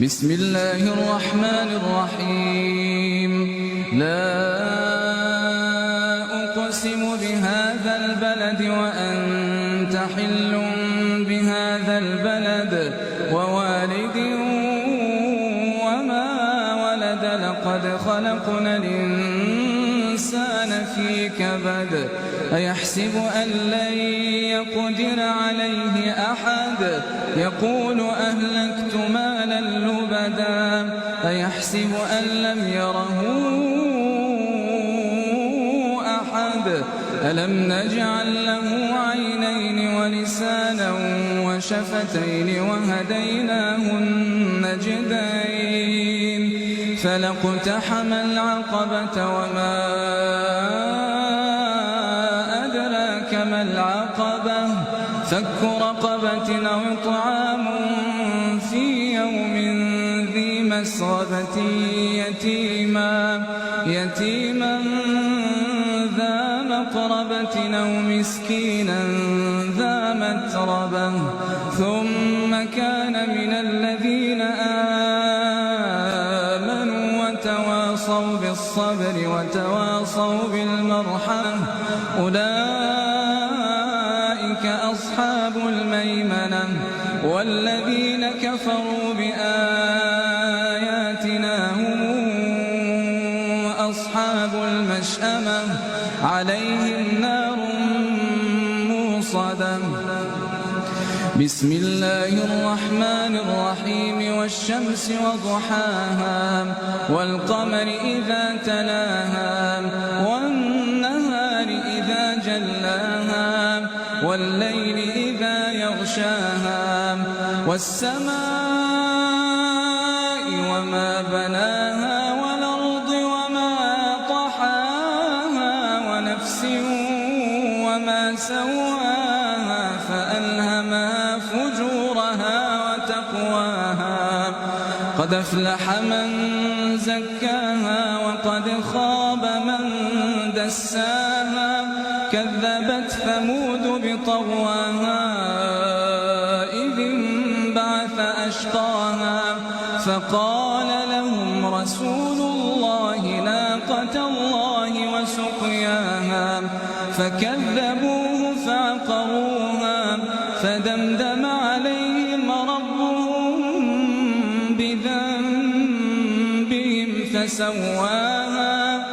بسم الله الرحمن الرحيم لا أقسم بهذا البلد وأنت حل بهذا البلد ووالد وما ولد لقد خلقنا الإنسان في كبد أيحسب أن لن يقدر عليه أحد يقول أهلكت مالا لبدا أيحسب أن لم يره أحد ألم نجعل له عينين ولسانا وشفتين وهديناه النجدين فلاقتحم العقبة وما أدراك ما العقبة فك رقبة أو إطعام في يوم ذي مسغبة يتيما ذا مقربة أو مسكينا ذا متربة ثم كان من الذين آمنوا وتواصوا بالصبر وتواصوا بالمرحمة أولئك أصحاب الميمنة والذين كفروا بآياتنا هم أصحاب المشأمة عليهم نار موصدة بسم الله الرحمن الرحيم والشمس وضحاها والقمر إذا تلاها والنهار إذا جلاها والليل إذا يغشاها والسماء وما بناها والأرض وما طحاها ونفس وما سواها فألهمها فجورها وتقواها قد أفلح من زكاها وقد خاب من دساها كذبت ثمود بطغواها إذ انبعث أشقاها فقال لهم رسول الله ناقة الله وسقياها فكذبوه فعقروها فدمدم عليهم ربهم بذنبهم فسواها